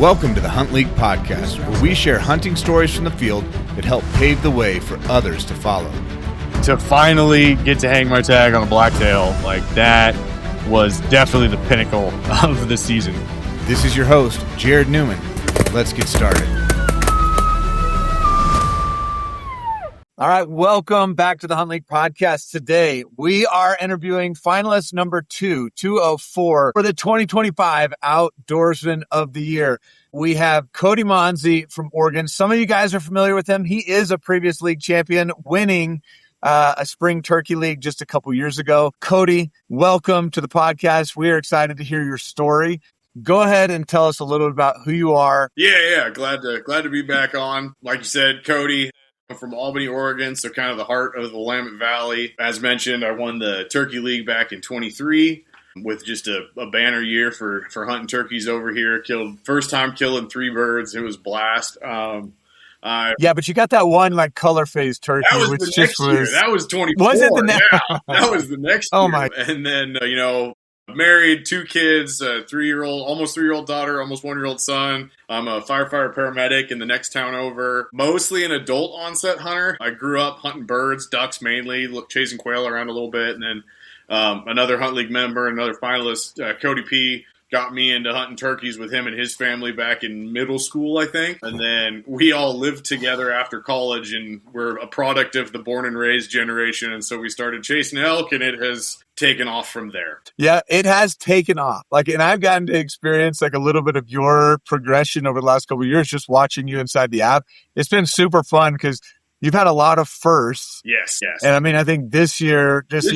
Welcome to the HuntLeague podcast, where we share hunting stories from the field that help pave the way for others to follow. To finally get to hang my tag on a blacktail, like that was definitely the pinnacle of the season. This is your host, Jared Newman. Let's get started. All right, welcome back to the HuntLeague podcast. Today, we are interviewing finalist number 204 for the 2025 Outdoorsman of the Year. We have Cody Manzi from Oregon. Some of you guys are familiar with him. He is a previous league champion, winning a spring turkey league just a couple years ago. Cody, welcome to the podcast. We are excited to hear your story. Go ahead and tell us a little bit about who you are. Yeah. Glad to be back on. Like you said, Cody, I'm from Albany, Oregon, so kind of the heart of the Willamette Valley. As mentioned, I won the Turkey League back in 23 with just a banner year for hunting turkeys over here. First time killing 3 birds. It was blast. Yeah, but you got that one like color phase turkey, that was which the just next year. was. That was 24. Was it the next? Yeah, that was the next year. Oh my! And then married, 2 kids, a 3-year-old, almost 3-year-old daughter, almost 1-year-old son. I'm a firefighter paramedic in the next town over. Mostly an adult onset hunter. I grew up hunting birds, ducks mainly, chasing quail around a little bit, and then another HuntLeague member, another finalist, Cody P, got me into hunting turkeys with him and his family back in middle school, I think. And then we all lived together after college, and we're a product of the born and raised generation. And so we started chasing elk, and it has taken off from there. Yeah, it has taken off. And I've gotten to experience a little bit of your progression over the last couple of years, just watching you inside the app. It's been super fun because you've had a lot of firsts. Yes. And I think this year takes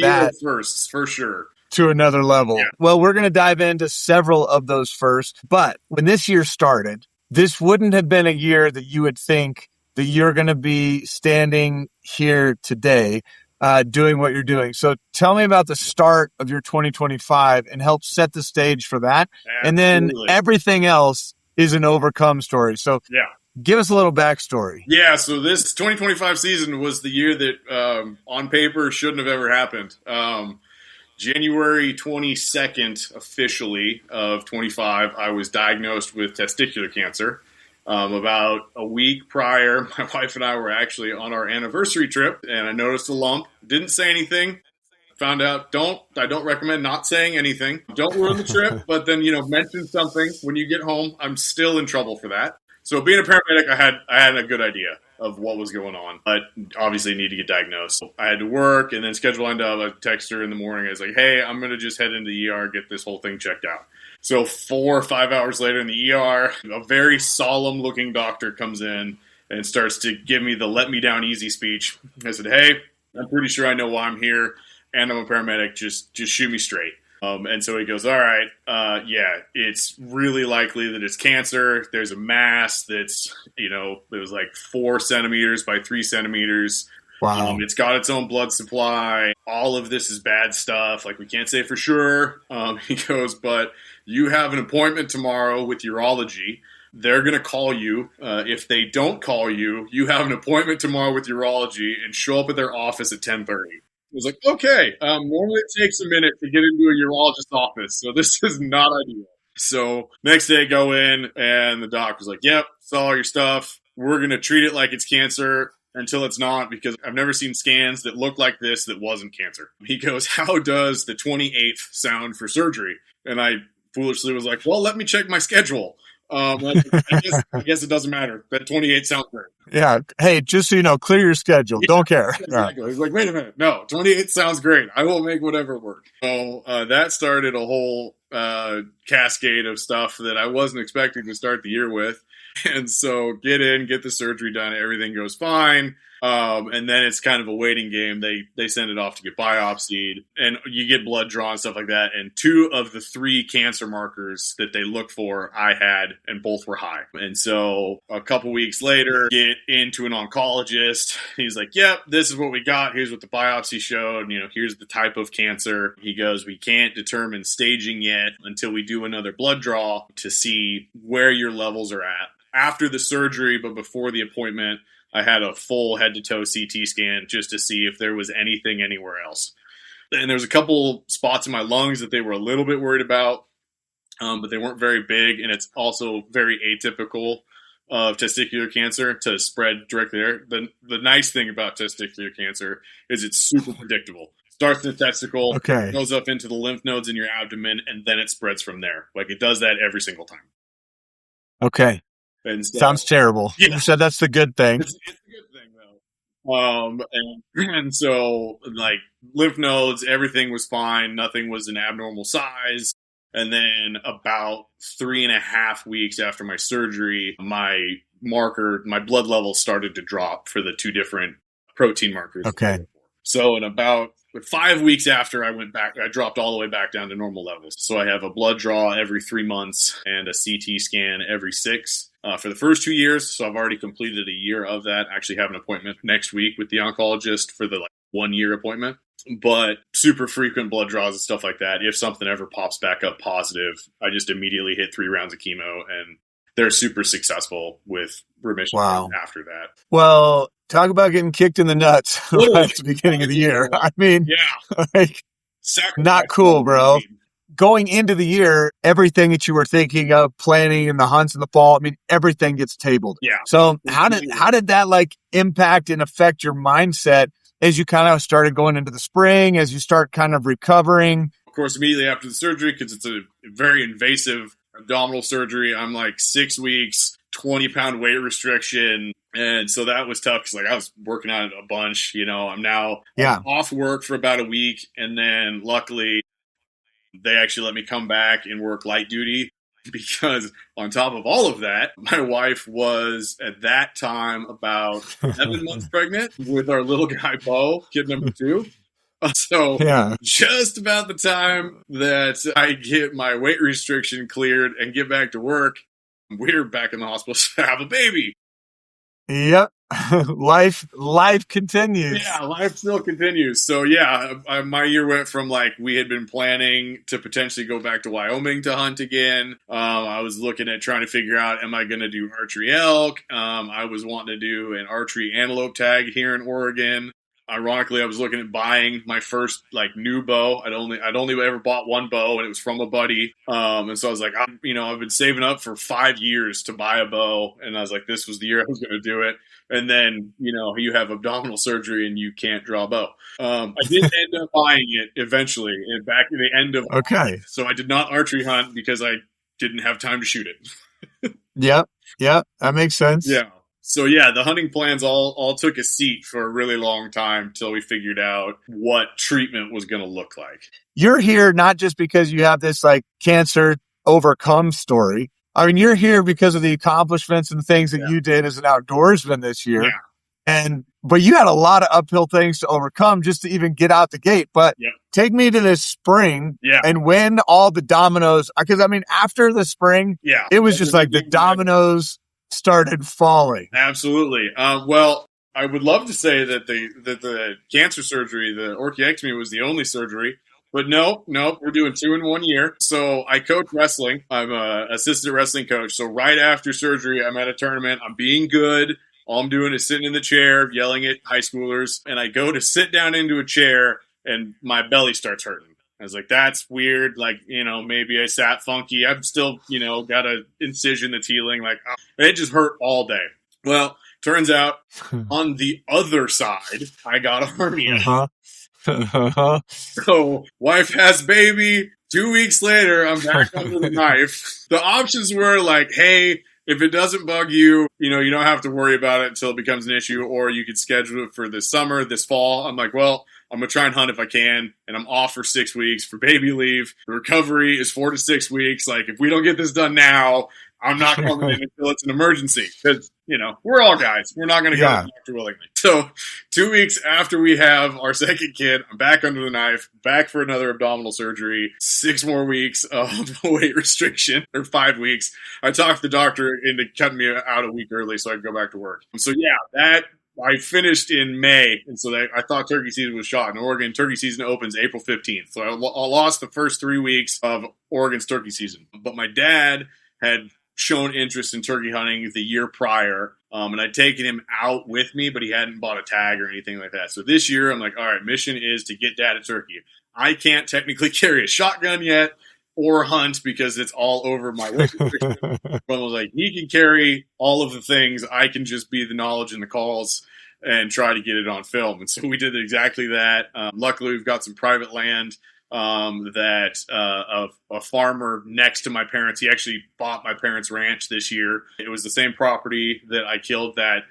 that firsts for sure to another level. Yeah. Well, we're going to dive into several of those first. But when this year started, this wouldn't have been a year that you would think that you're going to be standing here today doing what you're doing. So tell me about the start of your 2025 and help set the stage for that. Absolutely. And then everything else is an overcome story. So give us a little backstory. Yeah, so this 2025 season was the year that on paper shouldn't have ever happened. January 22nd, officially, of 25, I was diagnosed with testicular cancer. About a week prior, my wife and I were actually on our anniversary trip, and I noticed a lump. Didn't say anything. Found out, I don't recommend not saying anything. Don't ruin the trip, but then, mention something when you get home. I'm still in trouble for that. So being a paramedic, I had a good idea of what was going on, but obviously need to get diagnosed. So I had to work and then schedule lined up. I text her in the morning. I was like, hey, I'm going to just head into the ER, get this whole thing checked out. So 4 or 5 hours later in the ER, a very solemn looking doctor comes in and starts to give me the let me down easy speech. I said, hey, I'm pretty sure I know why I'm here and I'm a paramedic. Just shoot me straight. And so he goes, all right, it's really likely that it's cancer. There's a mass that's, it was like 4 centimeters by 3 centimeters. Wow. It's got its own blood supply. All of this is bad stuff. We can't say for sure. He goes, but you have an appointment tomorrow with urology. They're going to call you. If they don't call you, you have an appointment tomorrow with urology and show up at their office at 10:30. I was like, okay, normally it takes a minute to get into a urologist's office, so this is not ideal. So next day, go in, and the doc was like, yep, saw all your stuff. We're going to treat it like it's cancer until it's not, because I've never seen scans that look like this that wasn't cancer. He goes, how does the 28th sound for surgery? And I foolishly was like, well, let me check my schedule. I guess it doesn't matter. That 28 sounds great. Yeah. Hey, just so you know, clear your schedule. Yeah, don't care. Exactly. He's like, wait a minute. No, 28 sounds great. I will make whatever work. So that started a whole cascade of stuff that I wasn't expecting to start the year with. And so get the surgery done. Everything goes fine. And then it's kind of a waiting game. They send it off to get biopsied, and you get blood drawn, stuff like that. And 2 of the 3 cancer markers that they look for, I had, and both were high. And so a couple weeks later, get into an oncologist. He's like, yep, this is what we got. Here's what the biopsy showed. Here's the type of cancer. He goes, we can't determine staging yet until we do another blood draw to see where your levels are at. After the surgery, but before the appointment, I had a full head-to-toe CT scan just to see if there was anything anywhere else. And there was a couple spots in my lungs that they were a little bit worried about. but they weren't very big, and it's also very atypical of testicular cancer to spread directly there. The nice thing about testicular cancer is it's super predictable. Starts in the testicle, Okay. goes up into the lymph nodes in your abdomen, and then it spreads from there. Like it does that every single time. Okay. And so, Sounds terrible. Yeah. You said that's the good thing. It's a good thing though. And so like lymph nodes, everything was fine. Nothing was an abnormal size. And then about 3.5 weeks after my surgery, my blood levels started to drop for the 2 different protein markers. Okay. So in about 5 weeks after I went back, I dropped all the way back down to normal levels. So I have a blood draw every 3 months and a CT scan every 6 for the first 2 years. So I've already completed a year of that. I actually have an appointment next week with the oncologist for the 1 year appointment. But super frequent blood draws and stuff like that. If something ever pops back up positive, I just immediately hit 3 rounds of chemo, and they're super successful with remission after that. Well, talk about getting kicked in the nuts right at the beginning of the year. I mean, like, not cool, bro. Going into the year, everything that you were thinking of planning in the hunts in the fall, I mean, everything gets tabled. Yeah. So how did that like impact and affect your mindset as you kind of started going into the spring, as you start kind of recovering? Of course, immediately after the surgery, because it's a very invasive abdominal surgery, I'm like 6 weeks, 20-pound weight restriction. And so that was tough because like I was working on it a bunch. I'm now off work for about a week. And then luckily they actually let me come back and work light duty, because on top of all of that, my wife was at that time about 7 months pregnant with our little guy, Bo, kid number 2. So just about the time that I get my weight restriction cleared and get back to work, we're back in the hospital to have a baby. Yep. Life continues. Yeah, life still continues. So my year went from like we had been planning to potentially go back to Wyoming to hunt again. I was looking at trying to figure out, am I going to do archery elk? I was wanting to do an archery antelope tag here in Oregon. Ironically, I was looking at buying my first like new bow. I'd only ever bought one bow, and it was from a buddy. And so I was like, I've been saving up for 5 years to buy a bow, and I was like, this was the year I was going to do it. And then you have abdominal surgery and you can't draw a bow. I did end up buying it eventually, back at the end of August. So I did not archery hunt because I didn't have time to shoot it. Yep, that makes sense. Yeah. So the hunting plans all took a seat for a really long time till we figured out what treatment was going to look like. You're here not just because you have this like cancer overcome story. I mean, you're here because of the accomplishments and things that you did as an outdoorsman this year. Yeah. But you had a lot of uphill things to overcome just to even get out the gate. But take me to this spring and when all the dominoes, because I mean, after the spring, it was just like the dominoes started falling. Absolutely. Well, I would love to say that the cancer surgery, the orchiectomy, was the only surgery, but no, we're doing 2 in 1 year. So I coach wrestling. I'm an assistant wrestling coach. So right after surgery, I'm at a tournament. I'm being good. All I'm doing is sitting in the chair, yelling at high schoolers, and I go to sit down into a chair, and my belly starts hurting. I was like, that's weird. Like, maybe I sat funky. I've still, got an incision that's healing. Like, it just hurt all day. Well, turns out on the other side, I got a hernia. So, wife has baby. 2 weeks later, I'm back under the knife. The options were like, hey, if it doesn't bug you, you don't have to worry about it until it becomes an issue, or you could schedule it for this summer, this fall. I'm like, well, I'm going to try and hunt if I can, and I'm off for 6 weeks for baby leave. The recovery is 4 to 6 weeks. Like, if we don't get this done now, I'm not coming in until it's an emergency, because, we're all guys. We're not going to go to the doctor willingly. So 2 weeks after we have our second kid, I'm back under the knife, back for another abdominal surgery, 6 more weeks of weight restriction, or 5 weeks. I talked the doctor into cutting me out a week early so I could go back to work. So I finished in May, and so I thought turkey season was shot in Oregon. Turkey season opens April 15th. So I lost the first 3 weeks of Oregon's turkey season. But my dad had shown interest in turkey hunting the year prior, and I'd taken him out with me, but he hadn't bought a tag or anything like that. So this year, I'm like, all right, mission is to get dad a turkey. I can't technically carry a shotgun yet, or hunt because it's all over my work restriction. But I was like, he can carry all of the things. I can just be the knowledge and the calls and try to get it on film. And so we did exactly that. Luckily, we've got some private land that a farmer next to my parents, he actually bought my parents' ranch this year. It was the same property that I killed that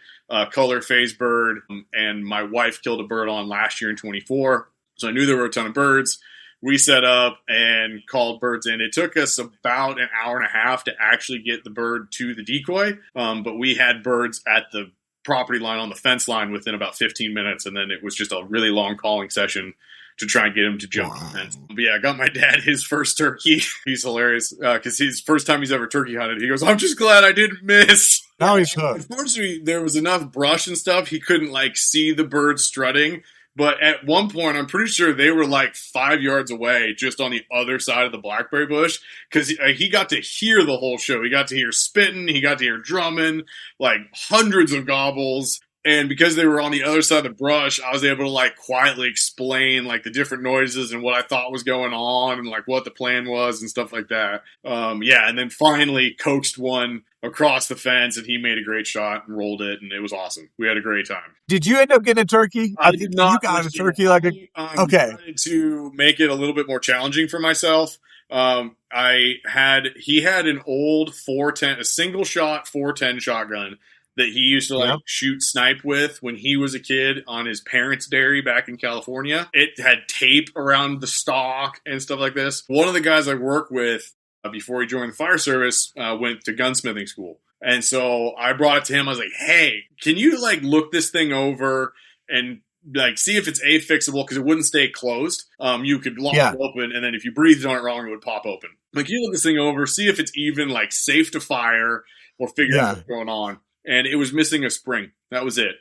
color phase bird, and my wife killed a bird on last year in 24. So I knew there were a ton of birds. We set up and called birds in. It took us about an hour and a half to actually get the bird to the decoy, but we had birds at the property line on the fence line within about 15 minutes, and then it was just a really long calling session to try and get him to jump the fence. But yeah, I got my dad his first turkey. He's hilarious because he's first time he's ever turkey hunted. He goes, "I'm just glad I didn't miss." Now he's hooked. Unfortunately, there was enough brush and stuff. He couldn't like see the bird strutting. But at one point, I'm pretty sure they were like 5 yards away, just on the other side of the blackberry bush, because he got to hear the whole show. He got to hear spitting, he got to hear drumming, like hundreds of gobbles. And because they were on the other side of the brush, I was able to like quietly explain like the different noises and what I thought was going on and like what the plan was and stuff like that. And then finally coaxed one across the fence, and he made a great shot and rolled it, and it was awesome. We had a great time. Did you end up getting a turkey? I did not. You got a turkey like a... Okay. Tried to make it a little bit more challenging for myself. He had an old 410, a single shot 410 shotgun that he used to shoot snipe with when he was a kid on his parents' dairy back in California. It had tape around the stock and stuff like this. One of the guys I work with before he joined the fire service went to gunsmithing school. And so I brought it to him. I was like, "Hey, can you like look this thing over and like see if it's fixable, because it wouldn't stay closed. You could lock it open, and then if you breathed on it wrong, it would pop open. Like, you look this thing over, see if it's even like safe to fire, or figure out what's going on." And it was missing a spring. That was it.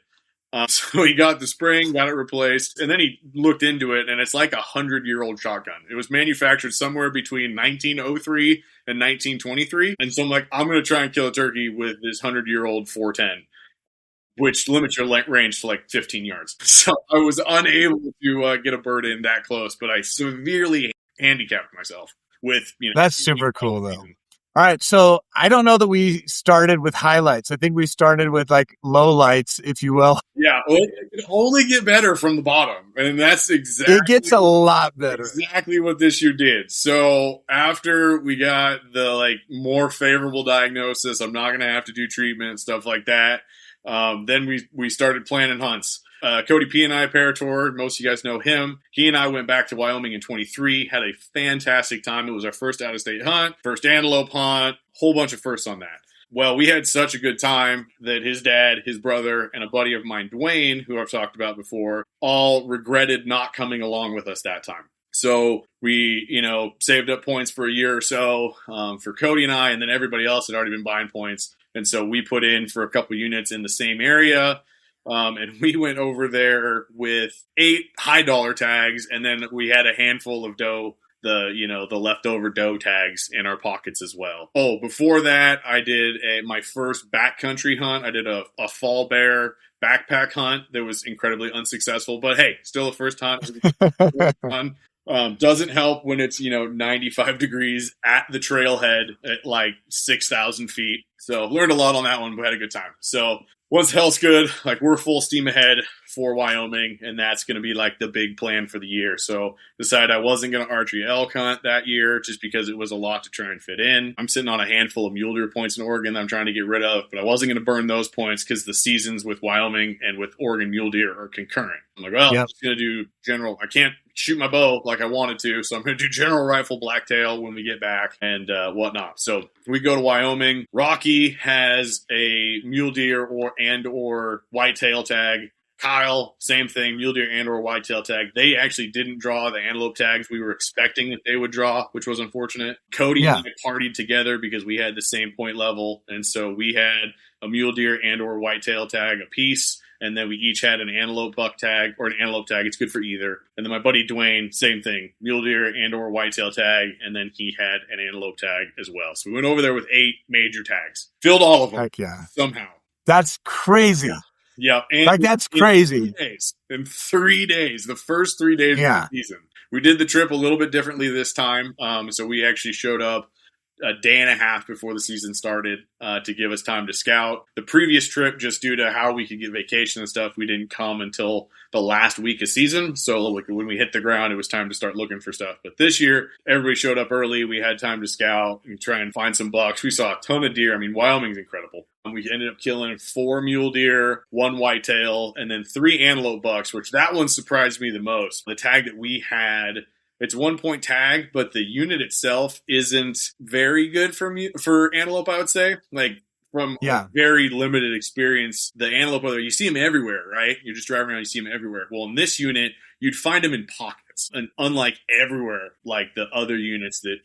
So he got the spring, got it replaced, and then he looked into it, and it's like a 100-year-old shotgun. It was manufactured somewhere between 1903 and 1923. And so I'm like, I'm going to try and kill a turkey with this 100-year-old 410, which limits your range to like 15 yards. So I was unable to get a bird in that close, but I severely handicapped myself with, That's super cool, though. All right, so I don't know that we started with highlights. I think we started with like lowlights, if you will. Yeah, well, it can only get better from the bottom, and that's exactly... It gets a lot better. Exactly what this year did. So after we got the like more favorable diagnosis, I'm not going to have to do treatment and stuff like that. Then we started planning hunts. Cody P and I paratoured. Most of you guys know him. He and I went back to Wyoming in 23, had a fantastic time. It was our first out-of-state hunt, first antelope hunt, whole bunch of firsts on that. Well, we had such a good time that his dad, his brother, and a buddy of mine, Dwayne, who I've talked about before, all regretted not coming along with us that time. So we, saved up points for a year or so for Cody and I, and then everybody else had already been buying points. And so we put in for a couple units in the same area. And we went over there with 8 high dollar tags, and then we had a handful of doe, the leftover doe tags in our pockets as well. Oh, before that, I did my first backcountry hunt. I did a fall bear backpack hunt that was incredibly unsuccessful, but hey, still a first hunt. Fun. Doesn't help when it's 95 degrees at the trailhead at like 6,000 feet. So learned a lot on that one, but had a good time. So once hell's good, like we're full steam ahead for Wyoming, and that's going to be like the big plan for the year. So decided I wasn't going to archery elk hunt that year just because it was a lot to try and fit in. I'm sitting on a handful of mule deer points in Oregon that I'm trying to get rid of, but I wasn't going to burn those points because the seasons with Wyoming and with Oregon mule deer are concurrent. I'm like, well, I'm just going to do general. I can't shoot my bow like I wanted to, so I'm going to do general rifle blacktail when we get back and whatnot. So we go to Wyoming. Rocky has a mule deer or whitetail tag. Kyle, same thing, mule deer and or whitetail tag. They actually didn't draw the antelope tags we were expecting that they would draw, which was unfortunate. Cody and I partied together because we had the same point level, and so we had a mule deer and or whitetail tag apiece, and then we each had an antelope buck tag or an antelope tag. It's good for either. And then my buddy Dwayne, same thing, mule deer and or whitetail tag, and then he had an antelope tag as well. So we went over there with 8 major tags, filled all of them. Heck yeah. Somehow. That's crazy. Yeah, and like that's crazy. 2 days. in 3 days, the first 3 days of the season. We did the trip a little bit differently this time. So we actually showed up a day and a half before the season started to give us time to scout. The previous trip, just due to how we could get vacation and stuff, we didn't come until the last week of season. So like when we hit the ground, it was time to start looking for stuff. But this year, everybody showed up early. We had time to scout and try and find some bucks. We saw a ton of deer. I mean, Wyoming's incredible. We ended up killing 4 mule deer, 1 whitetail, and then 3 antelope bucks, which that one surprised me the most. The tag that we had, it's 1 point tag, but the unit itself isn't very good for antelope, I would say. Like from very limited experience, the antelope, you see them everywhere, right? You're just driving around, you see them everywhere. Well, in this unit, you'd find them in pockets, and unlike everywhere, like the other units that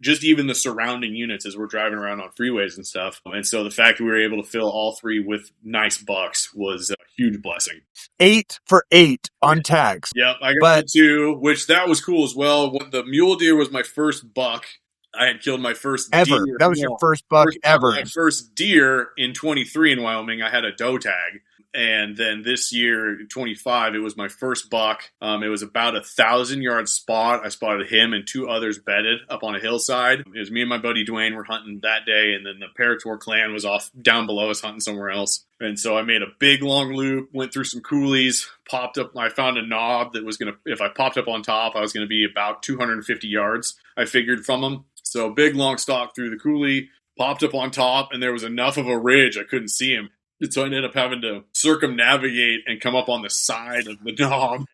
just even the surrounding units as we're driving around on freeways and stuff. And so the fact that we were able to fill all 3 with nice bucks was a huge blessing. 8 for 8 on tags. Yep, I got 2, which that was cool as well. The mule deer was my first buck. I had killed my first ever. Deer. That was your first buck ever. My first deer in 23 in Wyoming. I had a doe tag. And then this year, 25, it was my first buck. It was about 1,000-yard spot. I spotted him and 2 others bedded up on a hillside. It was me and my buddy Dwayne were hunting that day, and then the Parator clan was off down below us hunting somewhere else. And so I made a big long loop, went through some coulees, popped up. I found a knob that was going to, if I popped up on top, I was going to be about 250 yards, I figured, from him. So big long stalk through the coulee, popped up on top, and there was enough of a ridge I couldn't see him. And so I ended up having to circumnavigate and come up on the side of the knob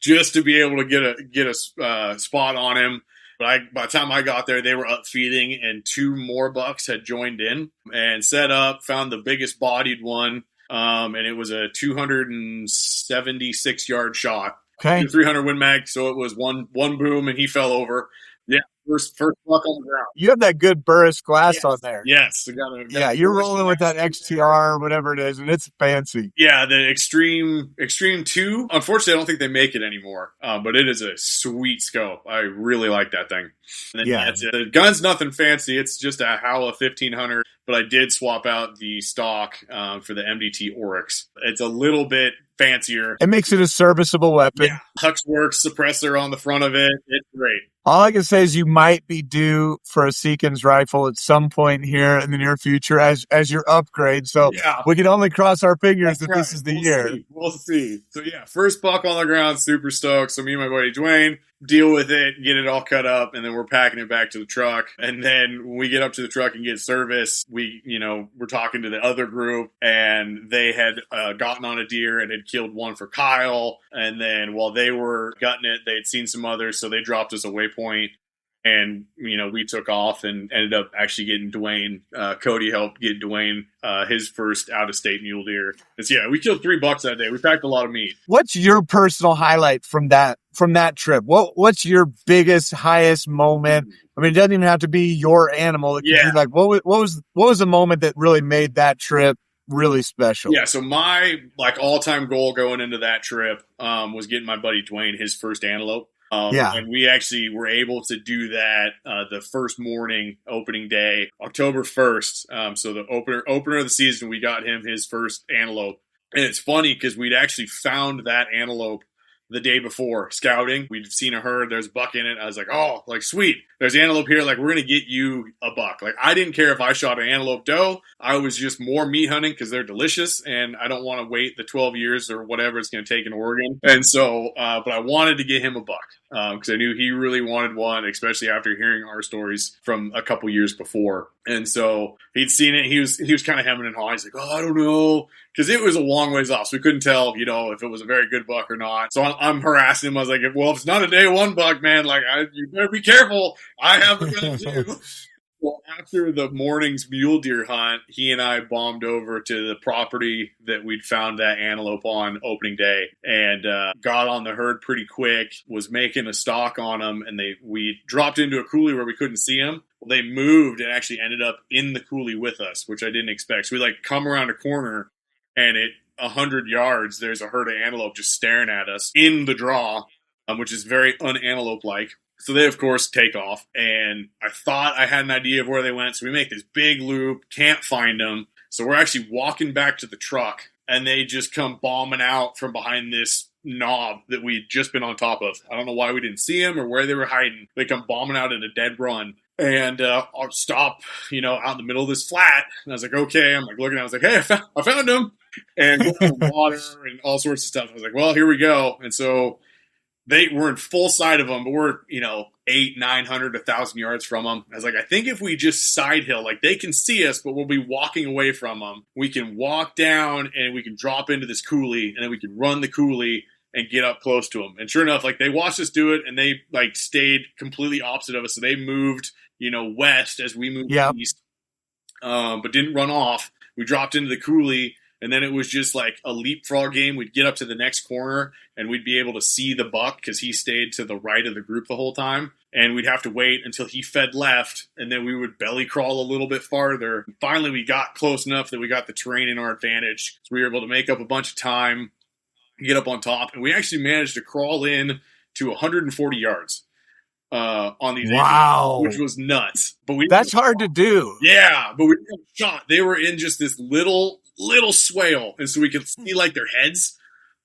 just to be able to get a spot on him. But by the time I got there, they were up feeding, and 2 more bucks had joined in and set up, found the biggest bodied one, and it was a 276-yard shot. Okay. 300 Win Mag, so it was one boom, and he fell over. Yeah, first buck on the ground. You have that good Burris glass on there. Yes. You're rolling with that XTR, whatever it is, and it's fancy. Yeah, the Extreme 2. Unfortunately, I don't think they make it anymore, but it is a sweet scope. I really like that thing. And then, that's it. The gun's nothing fancy. It's just a Howa 1500, but I did swap out the stock for the MDT Oryx. It's a little bit fancier. It makes it a serviceable weapon. Yeah. Huxworks suppressor on the front of it. It's great. All I can say is you might be due for a Seekins rifle at some point here in the near future as your upgrade. So we can only cross our fingers that this is the year. We'll see. So first buck on the ground, super stoked. So me and my buddy Dwayne deal with it, get it all cut up, and then we're packing it back to the truck. And then when we get up to the truck and get service, we're talking to the other group, and they had gotten on a deer and had killed one for Kyle. And then while they were gutting it, they had seen some others, so they dropped us a waypoint. And, we took off and ended up actually getting Dwayne. Cody helped get Dwayne his first out-of-state mule deer. We killed 3 bucks that day. We packed a lot of meat. What's your personal highlight from that trip? What's your biggest, highest moment? I mean, it doesn't even have to be your animal. It could be like, what was the moment that really made that trip really special? Yeah, so my all-time goal going into that trip was getting my buddy Dwayne his first antelope. And we actually were able to do that the first morning, opening day, October 1st. So the opener of the season, we got him his first antelope. And it's funny because we'd actually found that antelope the day before scouting. We'd seen a herd, there's a buck in it. I was like, oh, sweet. There's antelope here. We're going to get you a buck. I didn't care if I shot an antelope doe. I was just more meat hunting because they're delicious. And I don't want to wait the 12 years or whatever it's going to take in Oregon. And so, but I wanted to get him a buck because I knew he really wanted one, especially after hearing our stories from a couple years before. And so he'd seen it. He was kind of hemming and hawing. He's like, oh, I don't know. Because it was a long ways off. So we couldn't tell, if it was a very good buck or not. So I'm harassing him. I was like, well, if it's not a day one buck, man, you better be careful. I have a gun too. Well, after the morning's mule deer hunt, he and I bombed over to the property that we'd found that antelope on opening day and got on the herd pretty quick, was making a stalk on them, and we dropped into a coulee where we couldn't see them. Well, they moved and actually ended up in the coulee with us, which I didn't expect. So we come around a corner, and at 100 yards, there's a herd of antelope just staring at us in the draw, which is very un-antelope-like. So they, of course, take off, and I thought I had an idea of where they went, so we make this big loop, can't find them. So we're actually walking back to the truck, and they just come bombing out from behind this knob that we'd just been on top of. I don't know why we didn't see them or where they were hiding. They come bombing out at a dead run. And I'll stop, out in the middle of this flat. And I was like, okay. I'm like looking, I was like, hey, I found him. And water and all sorts of stuff. I was like, well, here we go. And so we're in full sight of them, but we're, 800, 900, 1,000 yards from them. I was like, I think if we just side hill, like they can see us, but we'll be walking away from them. We can walk down and we can drop into this coulee, and then we can run the coulee and get up close to them. And sure enough, like they watched us do it, and they like stayed completely opposite of us. So they moved, west as we moved east, but didn't run off. We dropped into the coulee, and then it was just like a leapfrog game. We'd get up to the next corner, and we'd be able to see the buck because he stayed to the right of the group the whole time. And we'd have to wait until he fed left, and then we would belly crawl a little bit farther. And finally, we got close enough that we got the terrain in our advantage. So we were able to make up a bunch of time, get up on top, and we actually managed to crawl in to 140 yards on these wow, which was nuts. But that's hard to do. Yeah, but we got shot. They were in just this little swale, and so we could see like their heads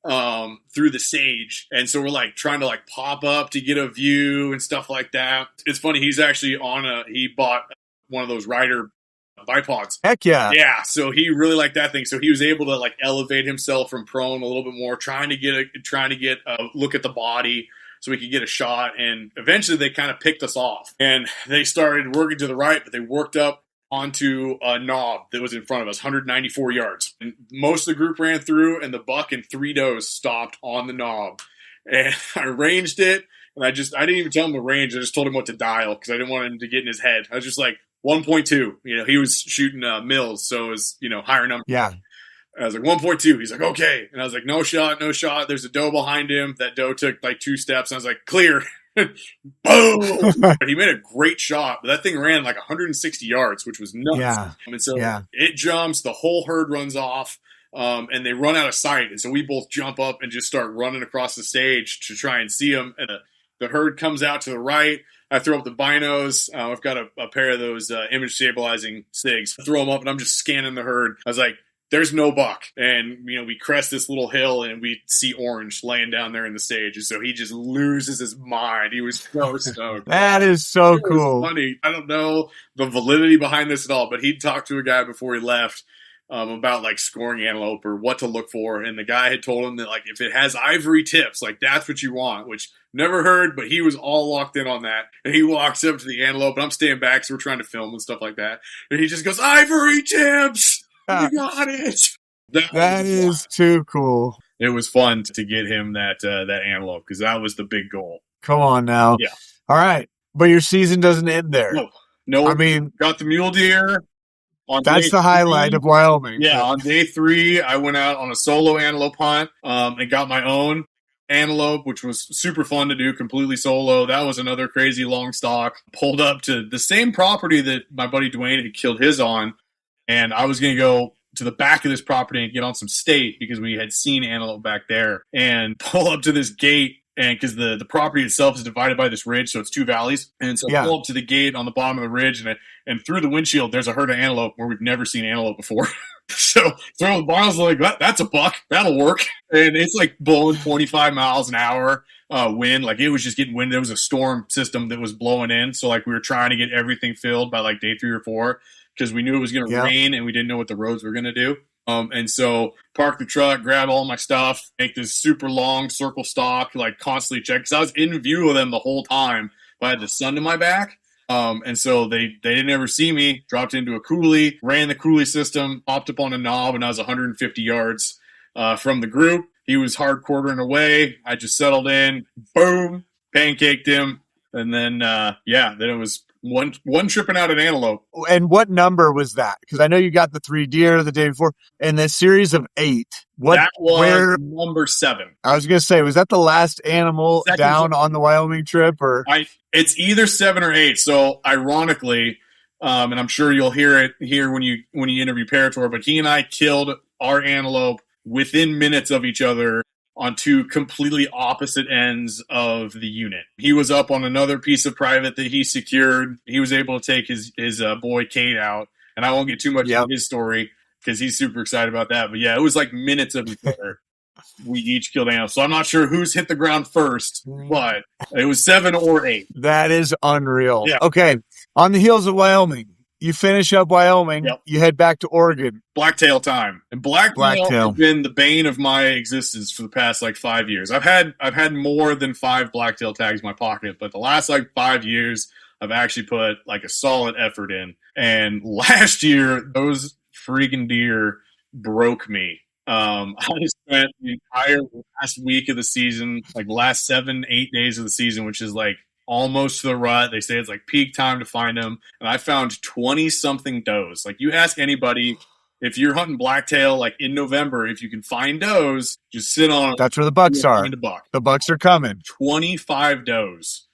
through the sage. And so we're like trying to like pop up to get a view and stuff like that. It's funny, he's actually he bought one of those rider bipods. Heck yeah. Yeah, so he really liked that thing. So he was able to like elevate himself from prone a little bit more, trying to get a look at the body so we could get a shot. And eventually they kind of picked us off, and they started working to the right, but they worked up onto a knob that was in front of us, 194 yards. And most of the group ran through, and the buck and 3 does stopped on the knob. And I ranged it, and I didn't even tell him the range. I just told him what to dial because I didn't want him to get in his head. I was just like, 1.2. He was shooting mills, so it was, higher number. Yeah. I was like, 1.2. He's like, okay. And I was like, no shot. There's a doe behind him. That doe took like 2 steps. And I was like, clear. Boom! But he made a great shot, but that thing ran like 160 yards, which was nuts. Yeah. And so it jumps, the whole herd runs off, and they run out of sight. And so we both jump up and just start running across the stage to try and see them. And the herd comes out to the right. I throw up the binos. I've got a pair of those image stabilizing SIGs. I throw them up, and I'm just scanning the herd. I was like, there's no buck. And, we crest this little hill, and we see Orange laying down there in the stage. And so he just loses his mind. He was so stoked. That is so cool. Funny. I don't know the validity behind this at all, but he talked to a guy before he left about like scoring antelope or what to look for. And the guy had told him that like if it has ivory tips, like that's what you want, which never heard, but he was all locked in on that. And he walks up to the antelope, and I'm staying back, so we're trying to film and stuff like that. And he just goes, ivory tips! You got it. That is too cool. It was fun to get him that antelope because that was the big goal. Come on now. Yeah. All right. But your season doesn't end there. No. I mean, got the mule deer. That's the highlight of Wyoming. Yeah. On day 3, I went out on a solo antelope hunt and got my own antelope, which was super fun to do completely solo. That was another crazy long stalk. Pulled up to the same property that my buddy Dwayne had killed his on. And I was going to go to the back of this property and get on some state because we had seen antelope back there, and pull up to this gate. And because the property itself is divided by this ridge, so it's 2 valleys. And so I pull up to the gate on the bottom of the ridge, and through the windshield, there's a herd of antelope where we've never seen antelope before. So throw the barns, like, that's a buck. That'll work. And it's like blowing 25 miles an hour wind. Like it was just getting wind. There was a storm system that was blowing in. So like we were trying to get everything filled by like day 3 or 4. Because we knew it was going to rain and we didn't know what the roads were going to do. And so park the truck, grab all my stuff, make this super long circle stalk, like constantly check. Because I was in view of them the whole time, but I had the sun to my back. And so they didn't ever see me, dropped into a coulee, ran the coulee system, popped up on a knob, and I was 150 yards from the group. He was hard quartering away. I just settled in, boom, pancaked him. And then, then it was one tripping out an antelope. And what number was that? Because I know you got the 3 deer the day before, and the series of 8. That was number 7. I was going to say, was that the last animal down on the Wyoming trip, or it's either 7 or 8. So ironically, and I'm sure you'll hear it here when you interview Parator, but he and I killed our antelope within minutes of each other on 2 completely opposite ends of the unit. He was up on another piece of private that he secured. He was able to take his boy Kate out, and I won't get too much into his story because he's super excited about that. But yeah, it was like minutes of each other. we each killed animals. So I'm not sure who's hit the ground first, but it was 7 or 8. That is unreal. Yeah. Okay. On the heels of Wyoming, you finish up Wyoming, Yep. You head back to Oregon. Blacktail time. And blacktail Blacktail. has been the bane of my existence for the past 5 years. I've had more than 5 blacktail tags in my pocket, but the last 5 years I've actually put a solid effort in. And last year those freaking deer broke me. I spent the entire last week of the season, last 7-8 days of the season, which is almost to the rut. They say it's peak time to find them. And I found 20-something does. You ask anybody, if you're hunting blacktail in November, if you can find does, just sit on them. That's where the bucks are. Find a buck. The bucks are coming. 25 does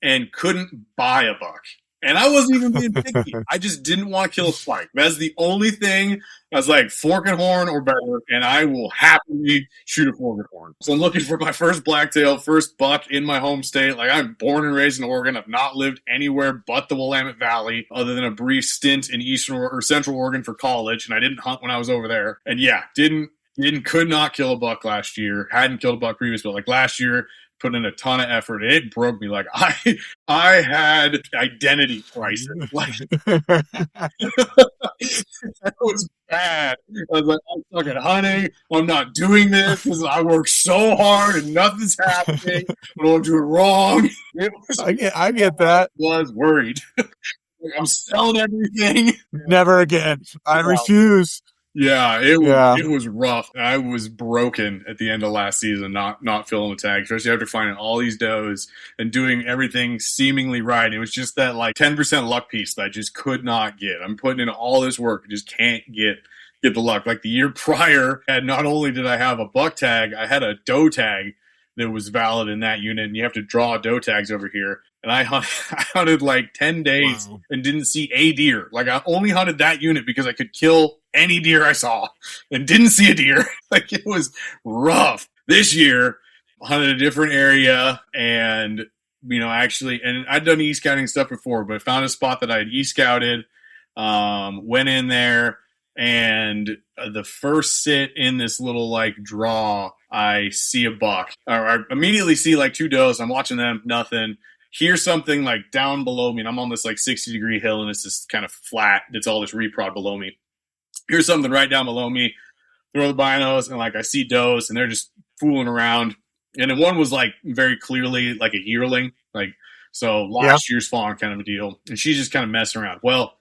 and couldn't buy a buck. And I wasn't even being picky. I just didn't want to kill a spike. That's the only thing. I was fork and horn or better, and I will happily shoot a fork and horn. So I'm looking for my first blacktail, first buck in my home state. I'm born and raised in Oregon. I've not lived anywhere but the Willamette Valley, other than a brief stint in Eastern or Central Oregon for college, and I didn't hunt when I was over there. And yeah, could not kill a buck last year. Hadn't killed a buck previous, but last year, put in a ton of effort. It broke me. I had identity crisis. That was bad. I was I'm fucking hunting. I'm not doing this because I work so hard and nothing's happening. I'm doing wrong. I get that. Was worried. I'm selling everything. Never again. I refuse. Yeah, it was rough. I was broken at the end of last season, not filling the tag, especially after finding all these does and doing everything seemingly right. It was just that 10% luck piece that I just could not get. I'm putting in all this work, I just can't get the luck. The year prior, and not only did I have a buck tag, I had a doe tag that was valid in that unit, and you have to draw doe tags over here. And I hunted 10 days and didn't see a deer. I only hunted that unit because I could kill any deer I saw and didn't see a deer. It was rough. This year, I hunted a different area and, actually, and I'd done e-scouting stuff before, but I found a spot that I had e-scouted, went in there, and the first sit in this little draw, I see a buck. Or I immediately see 2 does. I'm watching them, nothing. Hear something down below me, and I'm on this 60-degree hill, and it's just kind of flat. It's all this reprod below me. Here's something right down below me. Throw the binos, and I see does, and they're just fooling around. And then one was very clearly a yearling, so last year's fawn kind of a deal. And she's just kind of messing around. Well,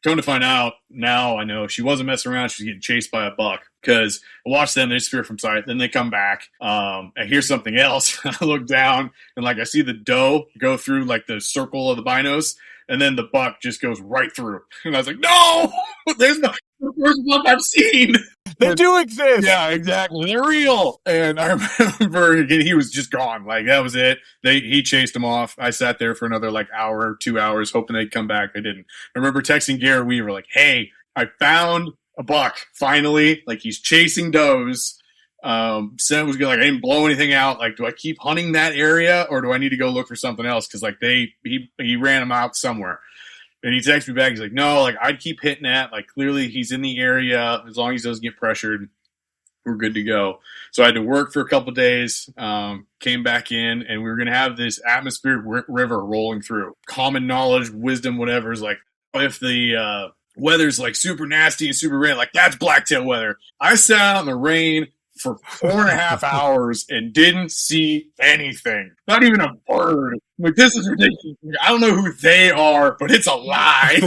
come to find out, now I know she wasn't messing around. She was getting chased by a buck because I watched them. They disappear from sight. Then they come back. I hear something else. I look down and I see the doe go through the circle of the binos. And then the buck just goes right through. And I was no, there's no first buck I've seen. They do exist. Yeah, exactly. They're real. And I remember he was just gone. That was it. He chased him off. I sat there for another hour, 2 hours, hoping they'd come back. They didn't. I remember texting Garrett Weaver hey, I found a buck finally. He's chasing does. Sam was I didn't blow anything out. Do I keep hunting that area or do I need to go look for something else? Because he ran him out somewhere. And he texted me back. He's no, I'd keep hitting that. Clearly he's in the area. As long as he doesn't get pressured, we're good to go. So I had to work for a couple of days, came back in, and we were going to have this atmospheric river rolling through. Common knowledge, wisdom, whatever is if the weather's super nasty and super rain, that's blacktail weather. I sat out in the rain for 4.5 hours and didn't see anything. Not even a bird. This is ridiculous. I don't know who they are, but it's a lie.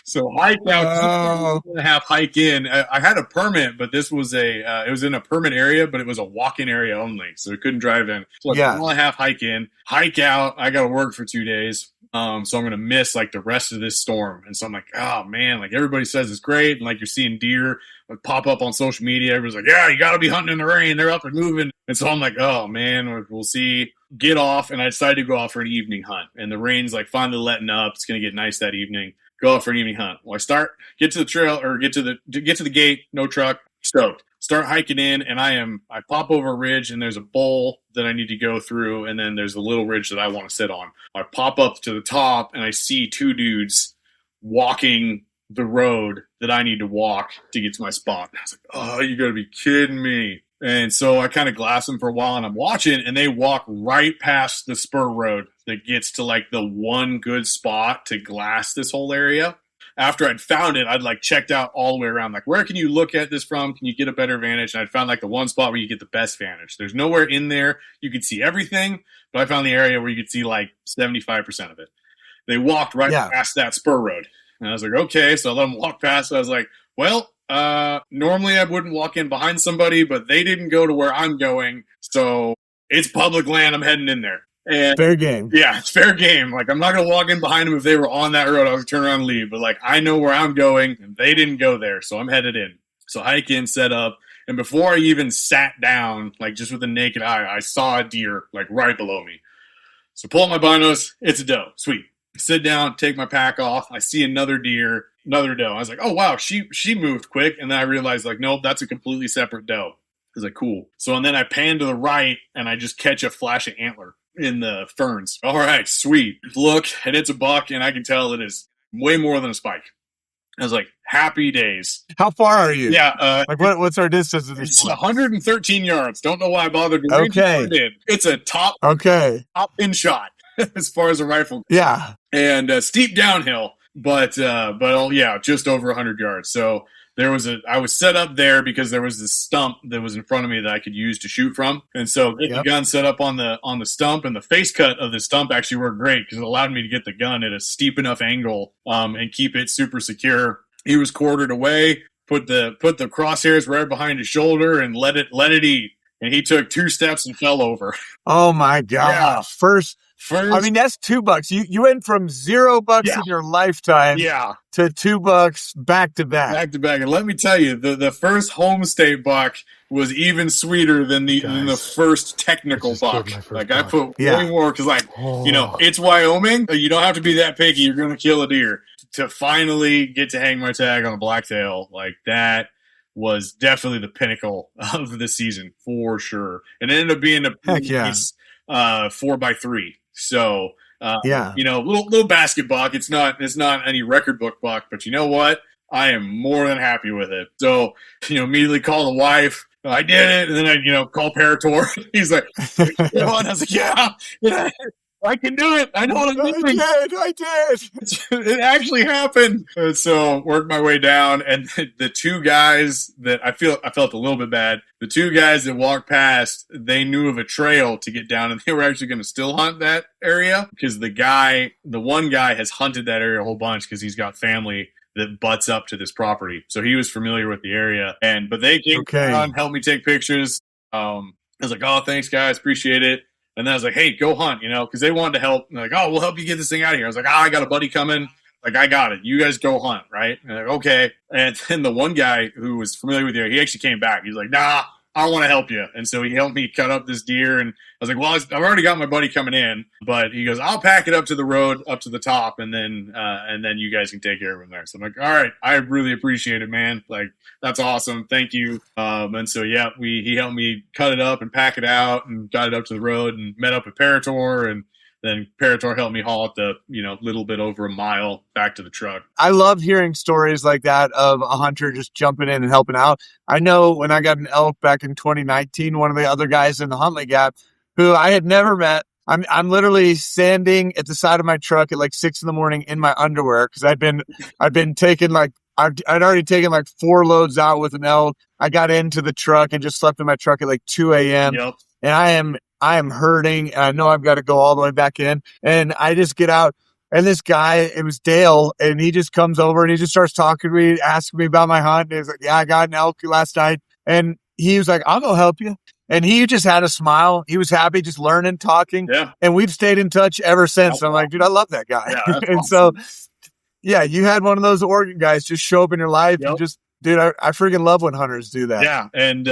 So hike out, 2.5 hike in. I had a permit, but this was it was in a permit area, but it was a walk-in area only, so we couldn't drive in. So 1.5 hike in, hike out. I got to work for 2 days. So I'm going to miss the rest of this storm. And so I'm oh man, everybody says it's great. And you're seeing deer pop up on social media. Everybody's yeah, you got to be hunting in the rain. They're up and moving. And so I'm oh man, we'll see. Get off. And I decided to go off for an evening hunt. And the rain's finally letting up. It's going to get nice that evening. Go off for an evening hunt. Well, get to the trail or get to the gate. No truck. Stoked. Start hiking in, and I pop over a ridge, and there's a bowl that I need to go through, and then there's a little ridge that I want to sit on. I pop up to the top, and I see 2 dudes walking the road that I need to walk to get to my spot. I was oh, you got to be kidding me. And so I kind of glass them for a while, and I'm watching, and they walk right past the spur road that gets to like the one good spot to glass this whole area. After I'd found it, I'd like checked out all the way around. Like, where can you look at this from? Can you get a better vantage? And I'd found like the one spot where you get the best vantage. There's nowhere in there you could see everything, but I found the area where you could see like 75% of it. They walked right past that spur road. And I was like, okay. So I let them walk past. So I was like, well, normally I wouldn't walk in behind somebody, but they didn't go to where I'm going. So it's public land. I'm heading in there. And fair game. Yeah, it's fair game. Like, I'm not going to walk in behind them if they were on that road. I was going to turn around and leave. But, like, I know where I'm going, and they didn't go there, so I'm headed in. So hike in, set up, and before I even sat down, like, just with the naked eye, I saw a deer, like, right below me. So pull up my binos. It's a doe. Sweet. Sit down, take my pack off. I see another deer, another doe. I was like, oh, wow, she moved quick. And then I realized, like, nope, that's a completely separate doe. I was like, cool. So, and then I pan to the right, and I just catch a flash of antler in the ferns. All right, sweet. Look, and it's a buck, and I can tell it is way more than a spike. I was like, happy days. How far are you? Yeah. Like, what's our distance at this It's point? 113 yards. Don't know why I bothered to read it. It's a top pin shot as far as a rifle. Yeah. And steep downhill, but yeah, just over 100 yards. So I was set up there because there was this stump that was in front of me that I could use to shoot from. And so get the gun set up on the stump, and the face cut of the stump actually worked great because it allowed me to get the gun at a steep enough angle and keep it super secure. He was quartered away, put the crosshairs right behind his shoulder and let it eat. And he took 2 steps and fell over. Oh my gosh. Yeah. First, I mean, that's $2. You went from $0 in your lifetime to $2 back to back. Back to back. And let me tell you, the first home state buck was even sweeter than the first technical buck. Like, I put way more because, like, it's Wyoming. You don't have to be that picky. You're going to kill a deer. To finally get to hang my tag on a blacktail, like, that was definitely the pinnacle of the season for sure. And it ended up being a nice 4x3. So, little basket buck. It's not any record book buck, but you know what? I am more than happy with it. So, immediately call the wife. I did it. And then I, call Parator. He's like, you know what? I was like, yeah, I can do it. I know what I'm doing. I did. It actually happened. So worked my way down, and the 2 guys that I felt a little bit bad. The 2 guys that walked past, they knew of a trail to get down, and they were actually going to still hunt that area because the one guy has hunted that area a whole bunch because he's got family that butts up to this property. So he was familiar with the area, but they came down, helped me take pictures. I was like, oh, thanks guys. Appreciate it. And then I was like, hey, go hunt, because they wanted to help. And like, oh, we'll help you get this thing out of here. I was like, I got a buddy coming. Like, I got it. You guys go hunt, right? And they're like, okay. And then the one guy who was familiar with the area, he actually came back. He's like, nah, I want to help you. And so he helped me cut up this deer. And I was like, well, I've already got my buddy coming in. But he goes, I'll pack it up to the road, up to the top, and then you guys can take care of him there. So I'm like, all right, I really appreciate it, man. Like, that's awesome. Thank you. And so, yeah, he helped me cut it up and pack it out and got it up to the road and met up with Parator, and then Parator helped me haul it the, little bit over a mile back to the truck. I love hearing stories like that of a hunter just jumping in and helping out. I know when I got an elk back in 2019, one of the other guys in the HuntLeague app who I had never met, I'm literally standing at the side of my truck at like 6 a.m. in my underwear because I'd been taking like, I'd already taken like 4 loads out with an elk. I got into the truck and just slept in my truck at like 2 a.m. Yep. And I am hurting, and I know I've got to go all the way back in. And I just get out, and this guy, it was Dale, and he just comes over and he just starts talking to me, asking me about my hunt. And he's like, yeah, I got an elk last night. And he was like, I'll go help you. And he just had a smile. He was happy, just learning, talking. Yeah. And we've stayed in touch ever since. I'm like, dude, I love that guy. Yeah, and awesome. So, yeah, you had one of those Oregon guys just show up in your life. Yep. And just, dude, I freaking love when hunters do that. Yeah. And,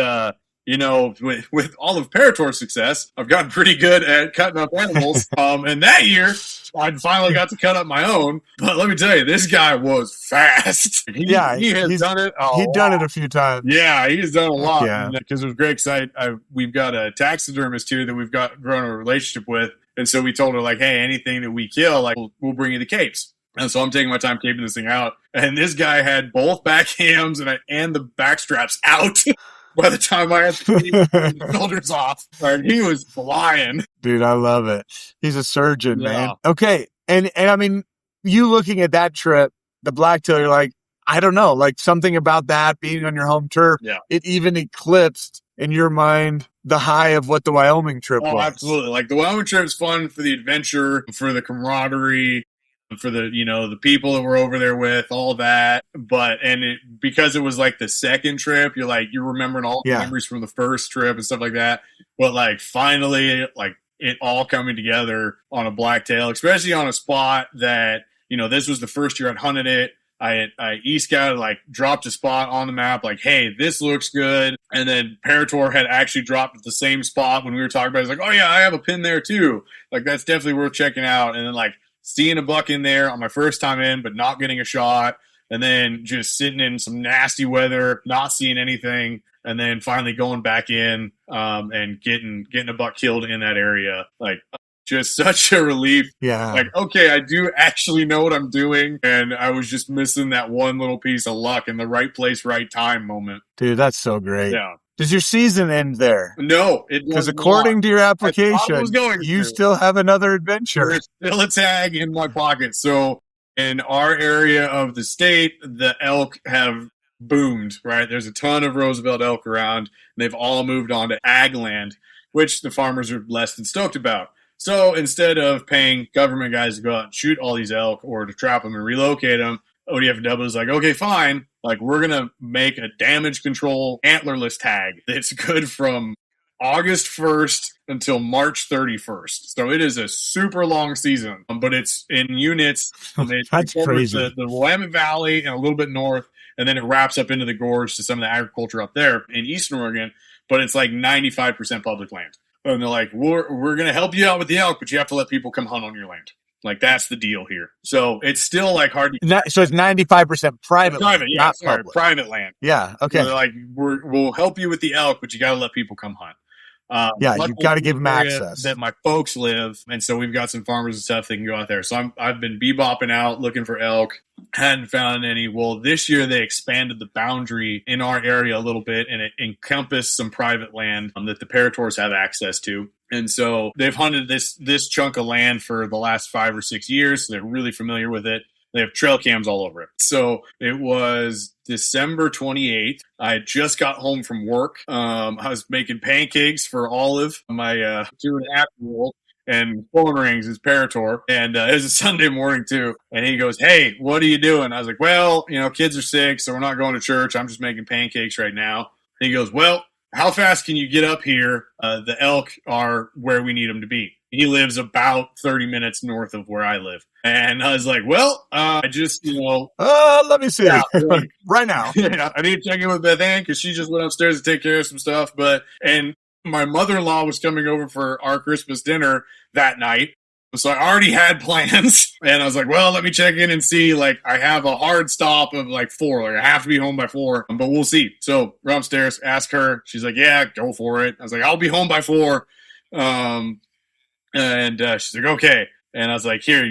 with all of Parator's success, I've gotten pretty good at cutting up animals. And that year, I finally got to cut up my own. But let me tell you, this guy was fast. He has done it. He'd done it a few times. Yeah, he's done a lot. Yeah, because it was great. Because we've got a taxidermist here that we've got grown a relationship with, and so we told her like, hey, anything that we kill, like we'll bring you the capes. And so I'm taking my time caping this thing out. And this guy had both back hams and the back straps out. by the time I had the filters off. And he was flying. Dude, I love it. He's a surgeon, Yeah. man. Okay. And I mean, you looking at that trip, the blacktail, you're like, I don't know, like something about that being on your home turf. Yeah. It even eclipsed in your mind the high of what the Wyoming trip Oh, was. absolutely. Like the Wyoming trip is fun for the adventure, for the camaraderie, for the, you know, the people that we're over there with, all that. But, because it was like the second trip, you're like, you're remembering all the memories from the first trip and stuff like that. But like finally, like it all coming together on a blacktail, especially on a spot that, you know, this was the first year I'd hunted it. I e-scouted, like dropped a spot on the map, like, hey, this looks good. And then Parator had actually dropped at the same spot when we were talking about it. It's like, oh yeah, I have a pin there too. Like that's definitely worth checking out. And then like seeing a buck in there on my first time in, but not getting a shot. And then just sitting in some nasty weather, not seeing anything. And then finally going back in and getting a buck killed in that area. Like, just such a relief. Yeah. Like, okay, I do actually know what I'm doing. And I was just missing that one little piece of luck in the right place, right time moment. Dude, that's so great. Yeah. Does your season end there? No, it does because according to your application, you to. still have another adventure. There's still a tag in my pocket. So in our area of the state, the elk have boomed, right? There's a ton of Roosevelt elk around. And they've all moved on to ag land, which the farmers are less than stoked about. So instead of paying government guys to go out and shoot all these elk or to trap them and relocate them, ODFW is like, okay, fine. Like, we're going to make a damage control antlerless tag that's good from August 1st until March 31st. So it is a super long season, but it's in units. That's crazy. The Willamette Valley and a little bit north, and then it wraps up into the gorge to some of the agriculture up there in Eastern Oregon, but it's like 95% public land. And they're like, we're going to help you out with the elk, but you have to let people come hunt on your land. Like, that's the deal here. So it's still like hard to... So it's 95% private land, yeah, not public. Private land. Yeah, okay. So they're like, we'll help you with the elk, but you got to let people come hunt. Yeah, you've got to give them access. That my folks live, and so we've got some farmers and stuff that can go out there. So I've been bebopping out looking for elk. Hadn't found any. Well, this year they expanded the boundary in our area a little bit, and it encompassed some private land that the Parators have access to. And so they've hunted this chunk of land for the last 5 or 6 years. So they're really familiar with it. They have trail cams all over it. So it was December 28th. I had just got home from work. I was making pancakes for Olive, my 2.5-year-old, and phone rings is Parator. And it was a Sunday morning too. And he goes, hey, what are you doing? I was like, well, you know, kids are sick, so we're not going to church. I'm just making pancakes right now. And he goes, well, how fast can you get up here? The elk are where we need them to be. He lives about 30 minutes north of where I live. And I was like, well, I just, let me see. Yeah, right now. Yeah, I need to check in with Beth Ann because she just went upstairs to take care of some stuff. And my mother-in-law was coming over for our Christmas dinner that night. So I already had plans. And I was like, well, let me check in and see. Like, I have a hard stop of like 4. Like, I have to be home by 4, but we'll see. So we're upstairs, ask her. She's like, yeah, go for it. I was like, I'll be home by 4. And she's like, okay. And I was like, here,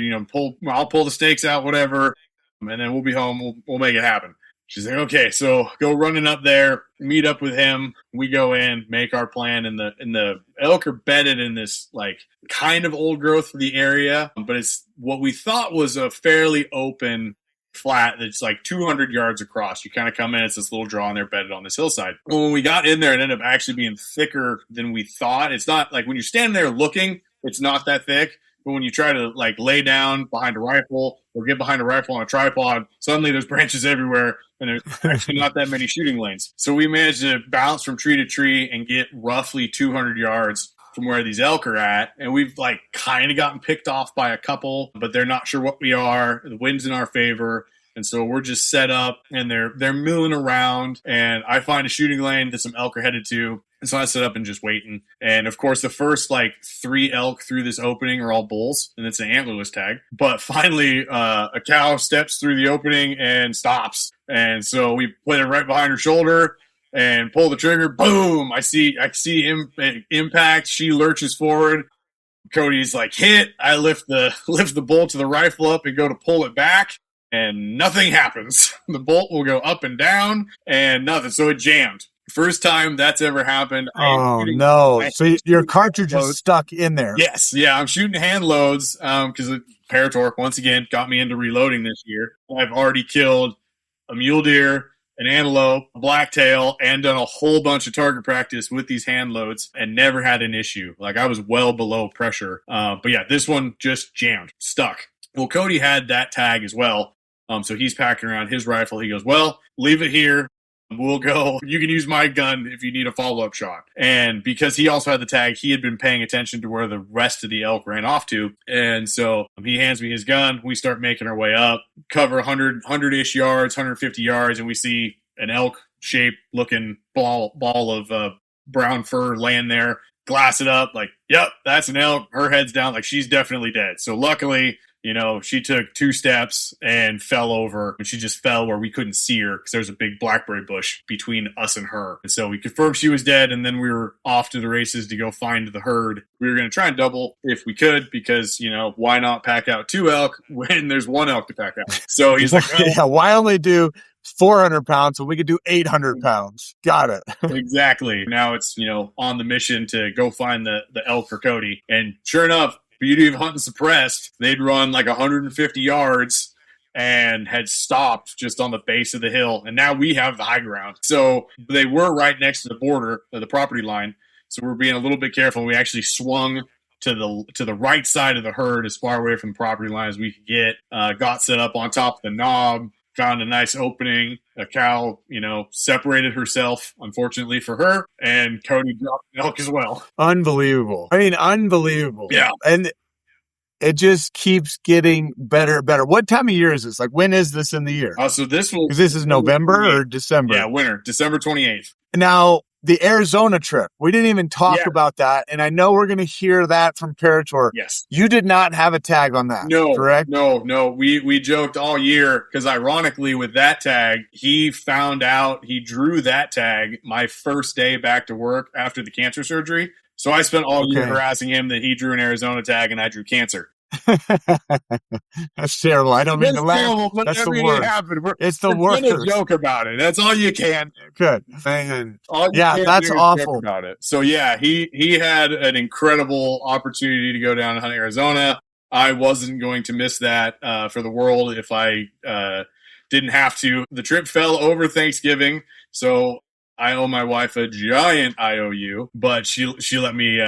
I'll pull the stakes out, whatever. And then we'll be home. We'll make it happen. She's like, okay, so go running up there, meet up with him. We go in, make our plan. And the elk are bedded in this like kind of old growth for the area, but it's what we thought was a fairly open flat that's like 200 yards across. You kind of come in, it's this little draw, and they're bedded on this hillside. Well, when we got in there, it ended up actually being thicker than we thought. It's not like when you're standing there looking, it's not that thick. But when you try to like lay down behind a rifle or get behind a rifle on a tripod, suddenly there's branches everywhere and there's actually not that many shooting lanes. So we managed to bounce from tree to tree and get roughly 200 yards from where these elk are at. And we've like kind of gotten picked off by a couple, but they're not sure what we are. The wind's in our favor. And so we're just set up and they're milling around, and I find a shooting lane that some elk are headed to. And so I set up and just waiting. And of course, the first like 3 elk through this opening are all bulls, and it's an antlerless tag. But finally, a cow steps through the opening and stops. And so we put it right behind her shoulder and pull the trigger. Boom! I see impact. She lurches forward. Cody's like, hit. I lift the bolt to the rifle up and go to pull it back. And nothing happens. The bolt will go up and down and nothing. So it jammed. First time that's ever happened. Oh, no. So your cartridge is stuck in there. Yes. Yeah. I'm shooting hand loads because Paratorque, once again, got me into reloading this year. I've already killed a mule deer, an antelope, a blacktail, and done a whole bunch of target practice with these hand loads and never had an issue. Like, I was well below pressure. But yeah, this one just jammed, stuck. Well, Cody had that tag as well. So he's packing around his rifle. He goes, well, leave it here. We'll go. You can use my gun if you need a follow-up shot. And because he also had the tag, he had been paying attention to where the rest of the elk ran off to. And so he hands me his gun. We start making our way up, cover 100-ish yards, 150 yards, and we see an elk-shaped looking ball of brown fur laying there. Glass it up, like, yep, that's an elk. Her head's down, like, she's definitely dead. So luckily, she took 2 steps and fell over, and she just fell where we couldn't see her because there's a big blackberry bush between us and her. And so we confirmed she was dead, and then we were off to the races to go find the herd. We were going to try and double if we could because, why not pack out 2 elk when there's 1 elk to pack out? So he's like, oh. Yeah, why only do 400 pounds when we could do 800 pounds? Got it. Exactly. Now it's, on the mission to go find the elk for Cody. And sure enough, beauty of hunting suppressed, they'd run like 150 yards and had stopped just on the base of the hill. And now we have the high ground. So they were right next to the border of the property line. So we're being a little bit careful. We actually swung to the right side of the herd as far away from the property line as we could get, got set up on top of the knob, found a nice opening. A cow, separated herself, unfortunately for her, and Cody dropped the elk as well. Unbelievable. I mean, unbelievable. Yeah. And it just keeps getting better and better. What time of year is this? Like, when is this in the year? So this is November or December? Yeah, winter, December 28th. Now, the Arizona trip, we didn't even talk about that. And I know we're going to hear that from Parator. Yes. You did not have a tag on that, correct? No. We joked all year because ironically with that tag, he found out he drew that tag my first day back to work after the cancer surgery. So I spent all year harassing him that he drew an Arizona tag and I drew cancer. That's terrible. I don't mean to laugh. That's the worst. It's the worst. We're gonna joke about it. That's all you can. Good. That's awful. About it. So yeah, he had an incredible opportunity to go down and hunt Arizona. I wasn't going to miss that for the world if I didn't have to. The trip fell over Thanksgiving, so I owe my wife a giant IOU. But she let me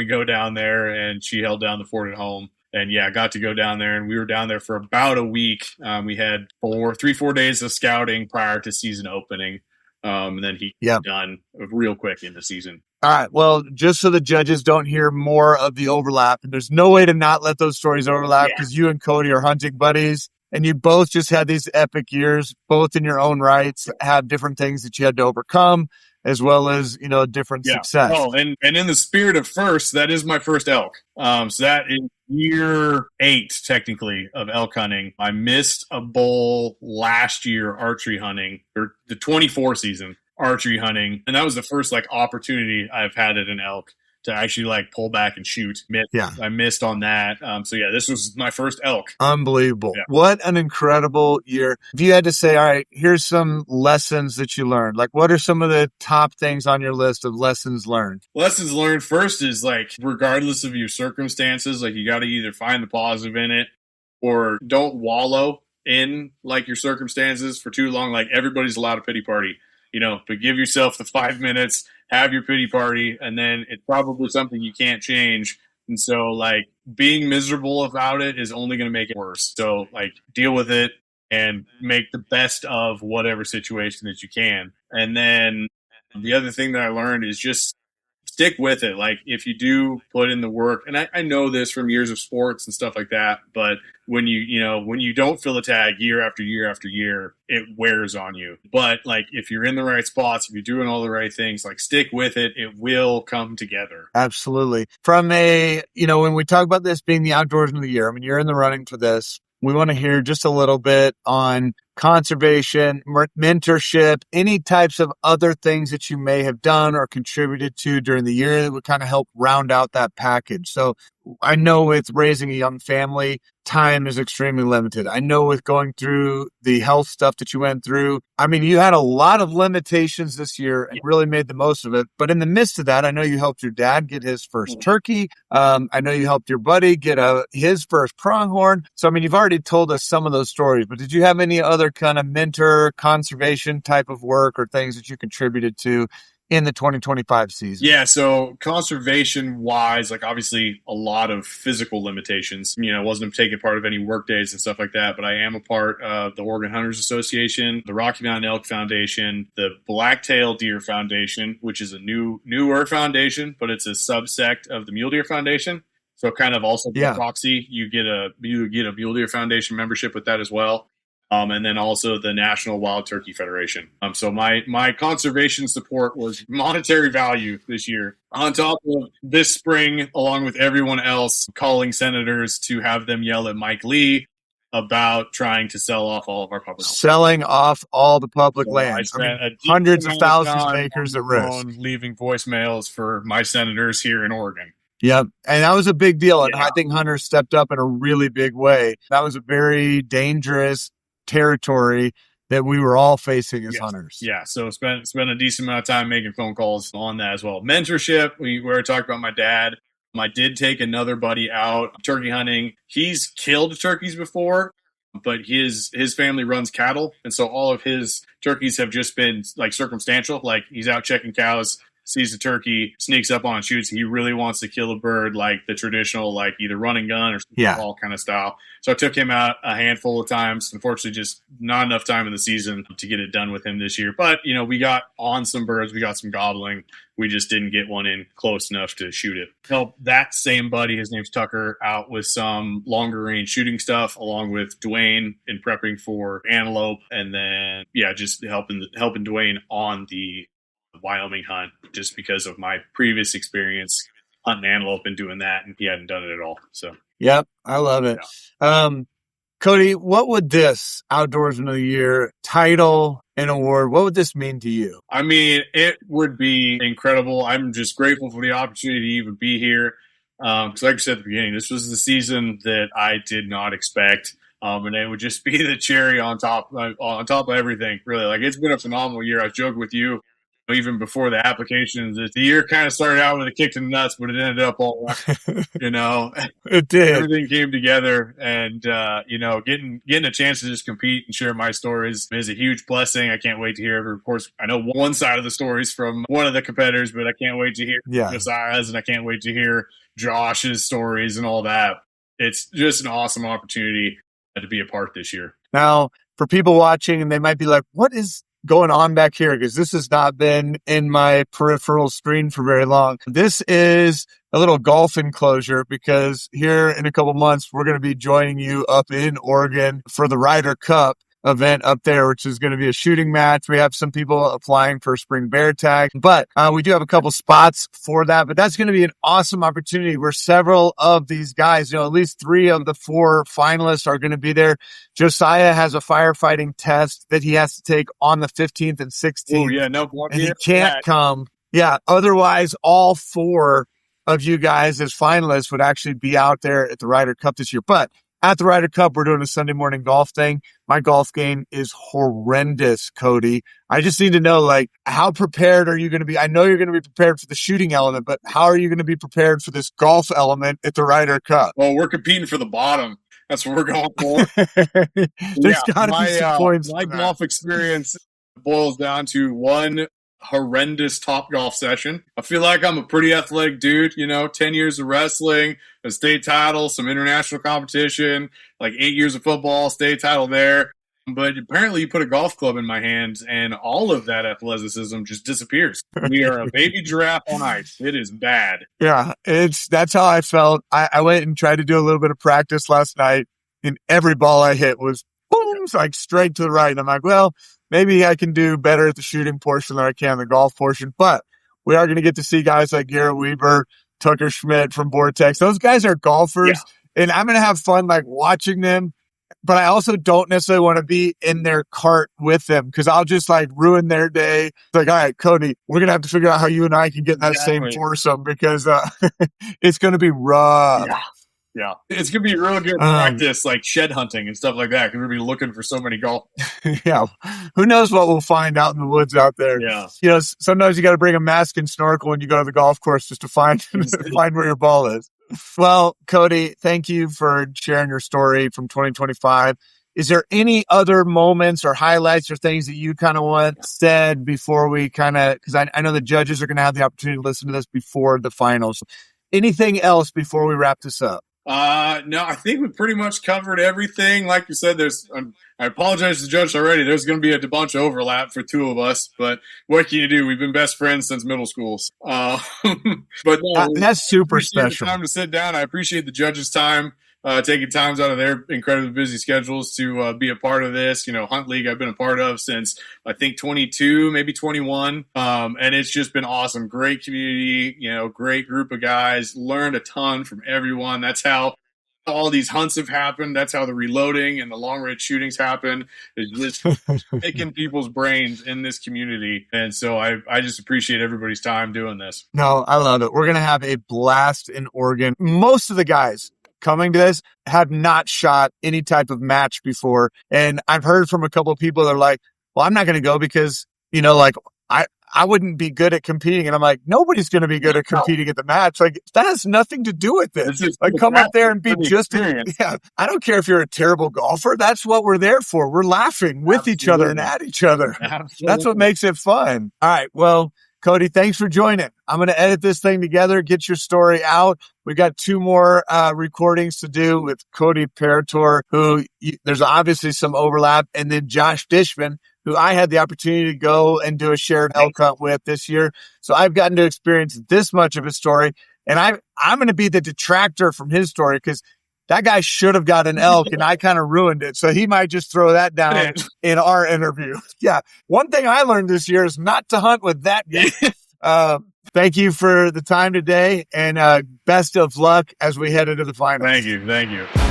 go down there, and she held down the fort at home. And yeah, I got to go down there, and we were down there for about a week. We had 4 days of scouting prior to season opening. And then he done real quick in the season. All right. Well, just so the judges don't hear more of the overlap, and there's no way to not let those stories overlap because you and Cody are hunting buddies, and you both just had these epic years, both in your own rights, have different things that you had to overcome, as well as, different success. Oh, and in the spirit of first, that is my first elk. So that is year 8, technically, of elk hunting. I missed a bull last year archery hunting, or the 24 season archery hunting. And that was the first opportunity I've had at an elk to actually pull back and shoot. I missed on that. So yeah, this was my first elk. Unbelievable. Yeah. What an incredible year. If you had to say, all right, here's some lessons that you learned, what are some of the top things on your list of lessons learned? Lessons learned first is regardless of your circumstances, you got to either find the positive in it or don't wallow in your circumstances for too long. Everybody's allowed a pity party, but give yourself the 5 minutes, have your pity party, and then it's probably something you can't change. And so, being miserable about it is only going to make it worse. So, deal with it and make the best of whatever situation that you can. And then the other thing that I learned is just stick with it. If you do put in the work, and I know this from years of sports and stuff like that, but when you don't fill a tag year after year after year, it wears on you. But if you're in the right spots, if you're doing all the right things, stick with it. It will come together. Absolutely. From when we talk about this being the Outdoorsman of the Year, you're in the running for this. We want to hear just a little bit on conservation, mentorship, any types of other things that you may have done or contributed to during the year that would kind of help round out that package. So I know with raising a young family, time is extremely limited. I know with going through the health stuff that you went through, I mean, you had a lot of limitations this year and really made the most of it. But in the midst of that, I know you helped your dad get his first turkey. I know you helped your buddy get his first pronghorn. So, I mean, you've already told us some of those stories, but did you have any other kind of mentor conservation type of work or things that you contributed to in the 2025 season? Yeah, so conservation wise, like obviously a lot of physical limitations. I wasn't taking part of any work days and stuff like that, but I am a part of the Oregon Hunters Association, the Rocky Mountain Elk Foundation, the Blacktail Deer Foundation, which is a newer foundation, but it's a subsect of the Mule Deer Foundation. So kind of also by proxy, you get a Mule Deer Foundation membership with that as well. And then also the National Wild Turkey Federation. So my conservation support was monetary value this year. On top of this spring, along with everyone else, calling senators to have them yell at Mike Lee about trying to sell off all of our public land. Selling off all the public land. I mean, hundreds of thousands of acres at risk. Leaving voicemails for my senators here in Oregon. Yep. And that was a big deal. And I think hunters stepped up in a really big way. That was a very dangerous territory that we were all facing as hunters. Yeah. So spent a decent amount of time making phone calls on that as well. Mentorship. We already talked about my dad. I did take another buddy out turkey hunting. He's killed turkeys before, but his family runs cattle. And so all of his turkeys have just been like circumstantial. Like he's out checking cows, sees a turkey, sneaks up on and shoots. He really wants to kill a bird like the traditional, like either run and gun or ball kind of style. So I took him out a handful of times. Unfortunately, just not enough time in the season to get it done with him this year. But, we got on some birds. We got some gobbling. We just didn't get one in close enough to shoot it. Helped that same buddy, his name's Tucker, out with some longer range shooting stuff, along with Dwayne in prepping for antelope. And then, just helping Dwayne on the Wyoming hunt, just because of my previous experience hunting antelope and doing that, and he hadn't done it at all. So yep, I love it. Cody, what would this Outdoorsman of the Year title and award, what would this mean to you? I mean, it would be incredible. I'm just grateful for the opportunity to even be here. Because like I said at the beginning, this was the season that I did not expect. And it would just be the cherry on top of everything, really. Like, it's been a phenomenal year. I joked with you even before the applications. The year kind of started out with a kick in the nuts, but it ended up all right. It did. Everything came together, and getting a chance to just compete and share my stories is a huge blessing. I can't wait to hear. Of course, I know one side of the stories from one of the competitors, but I can't wait to hear Josiah's, and I can't wait to hear Josh's stories and all that. It's just an awesome opportunity to be a part this year. Now, for people watching, and they might be like, what is going on back here? Because this has not been in my peripheral screen for very long. This is a little golf enclosure, because here in a couple months, we're going to be joining you up in Oregon for the Ryder Cup event up there, which is going to be a shooting match. We have some people applying for spring bear tag, but we do have a couple spots for that. But that's going to be an awesome opportunity where several of these guys, at least 3 of the 4 finalists are going to be there. Josiah has a firefighting test that he has to take on the 15th and 16th. Oh, yeah, no, and he can't come. Yeah, otherwise all 4 of you guys as finalists would actually be out there at the Ryder Cup this year. But at the Ryder Cup, we're doing a Sunday morning golf thing. My golf game is horrendous, Cody. I just need to know, how prepared are you going to be? I know you're going to be prepared for the shooting element, but how are you going to be prepared for this golf element at the Ryder Cup? Well, we're competing for the bottom. That's what we're going for. There's got to be some points. My golf experience boils down to one horrendous top golf session. I feel like I'm a pretty athletic dude, 10 years of wrestling, a state title, some international competition, 8 years of football, state title there. But apparently you put a golf club in my hands and all of that athleticism just disappears. We are a baby giraffe on ice. It is bad. Yeah, that's how I felt. I went and tried to do a little bit of practice last night, and every ball I hit was boom, straight to the right. And I'm like, well, maybe I can do better at the shooting portion than I can the golf portion. But we are going to get to see guys like Garrett Weaver, Tucker Schmidt from Vortex. Those guys are golfers, and I'm going to have fun watching them. but I also don't necessarily want to be in their cart with them because I'll just like ruin their day. It's like, all right, Cody, we're going to have to figure out how you and I can get in that same foursome because it's going to be rough. Yeah. It's going to be real good practice, like shed hunting and stuff like that, because we're going to be looking for so many golf. Yeah. Who knows what we'll find out in the woods out there. Yeah. You know, sometimes you got to bring a mask and snorkel when you go to the golf course just to find where your ball is. Well, Cody, thank you for sharing your story from 2025. Is there any other moments or highlights or things that you kind of want said before we because I know the judges are going to have the opportunity to listen to this before the finals. Anything else before we wrap this up? No, I think we pretty much covered everything. Like you said, I apologize to the judge already. There's going to be a bunch of overlap for two of us, but what can you do? We've been best friends since middle school. But no, that's super special. The time to sit down. I appreciate the judges' time, taking times out of their incredibly busy schedules to be a part of this. You know, HuntLeague I've been a part of since I think 22, maybe 21. And it's just been awesome. Great community, you know, great group of guys. Learned a ton from everyone. That's how all these hunts have happened. That's how the reloading and the long range shootings happen. It's just picking people's brains in this community. And so I just appreciate everybody's time doing this. No, I love it. We're going to have a blast in Oregon. Most of the guys coming to this have not shot any type of match before. And I've heard from a couple of people that are like, well, I'm not going to go because, you know, like I wouldn't be good at competing. And I'm like, nobody's going to be good at competing at the match. Like that has nothing to do with it. Like come up there and be just, I don't care if you're a terrible golfer. That's what we're there for. We're laughing with each other and at each other. Absolutely. That's what makes it fun. All right. Well, Cody, thanks for joining. I'm going to edit this thing together, get your story out. We got 2 more recordings to do with Cody Parator, who there's obviously some overlap, and then Josh Dishman, who I had the opportunity to go and do a shared elk hunt with this year. So I've gotten to experience this much of his story, and I'm going to be the detractor from his story because that guy should have got an elk, and I kind of ruined it. So he might just throw that down in our interview. Yeah. One thing I learned this year is not to hunt with that guy. Thank you for the time today, and best of luck as we head into the finals. Thank you.